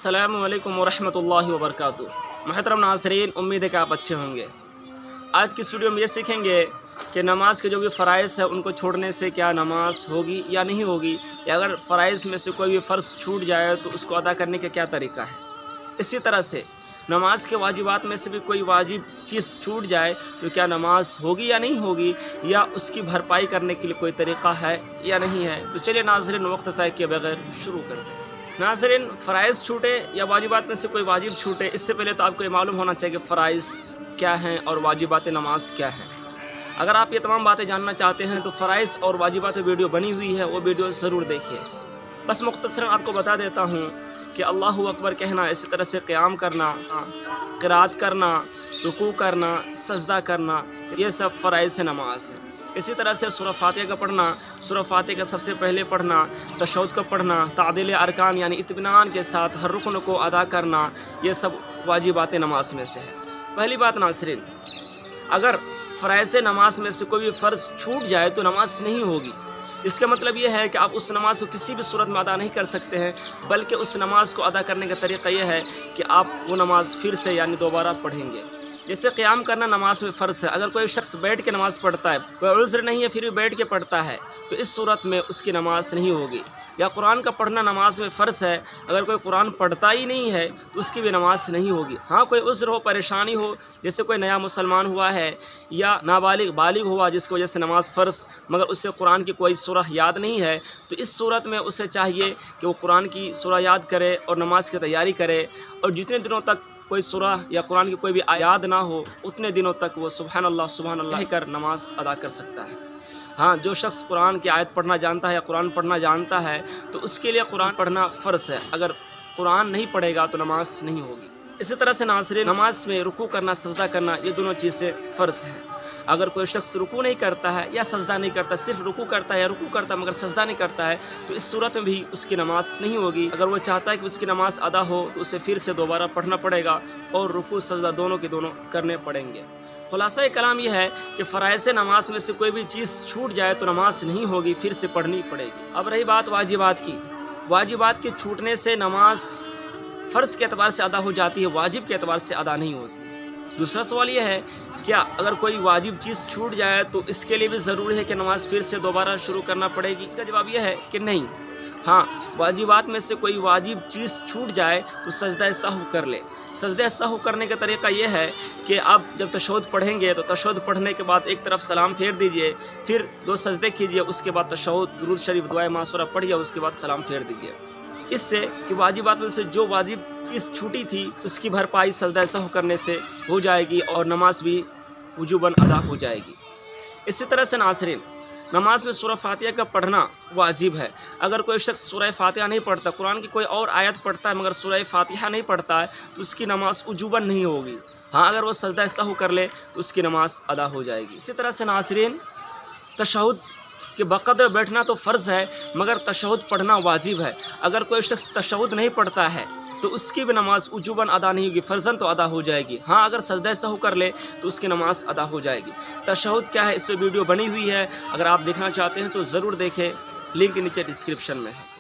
अस्सलामु अलैकुम वरहमतुल्लाहि वबरकातुह। मुहतरम नाज़रीन, उम्मीद है कि आप अच्छे होंगे। आज की इस वीडियो में ये सीखेंगे कि नमाज के जो भी फ़राइज़ है उनको छोड़ने से क्या नमाज होगी या नहीं होगी, या अगर फ़राइज़ में से कोई भी फ़र्ज़ छूट जाए तो उसको अदा करने का क्या तरीका है। इसी तरह से नमाज के वाजिबात में से भी कोई वाजिब चीज़ छूट जाए तो क्या नमाज होगी या नहीं होगी, या उसकी भरपाई करने के लिए कोई तरीक़ा है या नहीं है। तो चलिए नाज़रीन, वक्त ज़ाय किए बगैर शुरू करते हैं। नाज़रीन, फ़राइज़ छूटे या वाजिबात में से कोई वाजिब छूटे, इससे पहले तो आपको ये मालूम होना चाहिए कि फ़राइज़ क्या हैं और वाजिबात नमाज क्या हैं। अगर आप ये तमाम बातें जानना चाहते हैं तो फ़राइज़ और वाजिबात वीडियो बनी हुई है, वो वीडियो ज़रूर देखिए। बस मुख्तसरन आपको बता देता हूँ कि अल्लाहु अकबर कहना, इसी तरह से क़याम करना, क़िराअत करना, रुकू करना, सजदा करना, ये सब फ़राइज़ नमाज है। इसी तरह से सूरह फातिहा का पढ़ना, सूरह फातिहा का सबसे पहले पढ़ना, तशहुद का पढ़ना, तादील अरकान यानी इत्मीनान के साथ हर रुकन को अदा करना, ये सब वाजिबात नमाज में से है। पहली बात नाज़रीन, अगर फ़राइज़ नमाज में से कोई भी फ़र्ज़ छूट जाए तो नमाज नहीं होगी। इसका मतलब ये है कि आप उस नमाज को किसी भी सूरत में अदा नहीं कर सकते हैं, बल्कि उस नमाज को अदा करने का तरीक़ा यह है कि आप वो नमाज फिर से यानी दोबारा पढ़ेंगे। जैसे क़याम करना नमाज में फ़र्ज़ है। अगर कोई शख्स बैठ के नमाज़ पढ़ता है, कोई उज़्र नहीं है फिर भी बैठ के पढ़ता है, तो इस सूरत में उसकी नमाज नहीं होगी। या कुरान का पढ़ना नमाज में फ़र्ज़ है, अगर कोई कुरान पढ़ता ही नहीं है तो उसकी भी नमाज नहीं होगी। हाँ, कोई उज़्र हो, परेशानी हो, जैसे कोई नया मुसलमान हुआ है या बालिग हुआ जिसकी वजह से नमाज फ़र्ज़ मगर उससे कुरान की कोई सूरह याद नहीं है, तो इस सूरत में उसे चाहिए कि वो कुरान की सूरह याद करे और नमाज की तैयारी करे, और जितने दिनों तक कोई सूरह या कुरान की कोई भी आयात ना हो उतने दिनों तक वो सुबहान अल्लाह कर नमाज अदा कर सकता है। हाँ, जो शख्स कुरान की आयत पढ़ना जानता है या कुरान पढ़ना जानता है तो उसके लिए कुरान पढ़ना फ़र्ज़ है। अगर कुरान नहीं पढ़ेगा तो नमाज नहीं होगी। इसी तरह से नाज़रीन, नमाज में रुकू करना, सजदा करना, ये दोनों चीज़ें फ़र्ज़ हैं। अगर कोई शख्स रुकू नहीं करता है या सजदा नहीं करता, सिर्फ रुकू करता है या रुकू करता है मगर सजदा नहीं करता है, तो इस सूरत में भी उसकी नमाज नहीं होगी। अगर वो चाहता है कि उसकी नमाज अदा हो तो उसे फिर से दोबारा पढ़ना पड़ेगा और रुकू सजदा दोनों के दोनों करने पड़ेंगे। खुलासा कलाम यह है कि फ़राइज़ नमाज में से कोई भी चीज़ छूट जाए तो नमाज नहीं होगी, फिर से पढ़नी पड़ेगी। अब रही बात वाजिबात की, वाजिबात के छूटने से नमाज फ़र्ज़ के एतबार से अदा हो जाती है, वाजिब के एतबार से अदा नहीं होती। दूसरा सवाल यह है, क्या अगर कोई वाजिब चीज़ छूट जाए तो इसके लिए भी ज़रूरी है कि नमाज फिर से दोबारा शुरू करना पड़ेगी? इसका जवाब यह है कि नहीं। हाँ, वाजिबात में से कोई वाजिब चीज़ छूट जाए तो सजदा सहू कर ले। सजदा सहू करने का तरीक़ा यह है कि आप जब तशहुद पढ़ेंगे तो तशहुद पढ़ने के बाद एक तरफ सलाम फेर दीजिए, फिर 2 सजदे कीजिए, उसके बाद तशहुद, दुरूद शरीफ, दुआए मासूरा पढ़िए, उसके बाद सलाम फेर दीजिए। इससे कि वाजिबात में से जो वाजिब चीज़ छूटी थी उसकी भरपाई सजदा सहू करने से हो जाएगी और नमाज भी वजूबन अदा हो जाएगी। इसी तरह से नाज़रीन, नमाज में सूरह फातिहा का पढ़ना वाजिब है। अगर कोई शख्स सूरह फातिहा नहीं पढ़ता, कुरान की कोई और आयत पढ़ता है मगर सूरह फातिहा नहीं पढ़ता है, तो उसकी नमाज वजूबन नहीं होगी। हाँ, अगर वो सजदा सहू कर ले तो उसकी नमाज अदा हो जाएगी। इसी तरह से नाज़रीन, तशहुद कि बक़द्र बैठना तो फ़र्ज़ है मगर तशहुद पढ़ना वाजिब है। अगर कोई शख्स तशहुद नहीं पढ़ता है तो उसकी भी नमाज वजूबन अदा नहीं होगी, फ़र्ज़न तो अदा हो जाएगी। हाँ, अगर सजदा सहू कर ले तो उसकी नमाज अदा हो जाएगी। तशहुद क्या है, इस पर वीडियो बनी हुई है, अगर आप देखना चाहते हैं तो ज़रूर देखें, लिंक नीचे डिस्क्रिप्शन में है।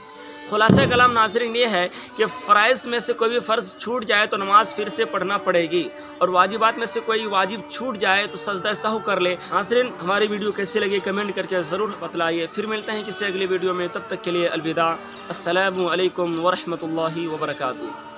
खुलासा कलाम नाज़रीन ये है कि फ़राइज़ में से कोई भी फ़र्ज़ छूट जाए तो नमाज फिर से पढ़ना पड़ेगी, और वाजिबात में से कोई वाजिब छूट जाए तो सजदा सहू कर ले। नाज़रीन, हमारी वीडियो कैसी लगी कमेंट करके ज़रूर बतलाइए। फिर मिलते हैं किसी अगली वीडियो में, तब तक के लिए अलविदा। अस्सलामु अलैकुम वरहमतुल्लाहि वबरकातुहू।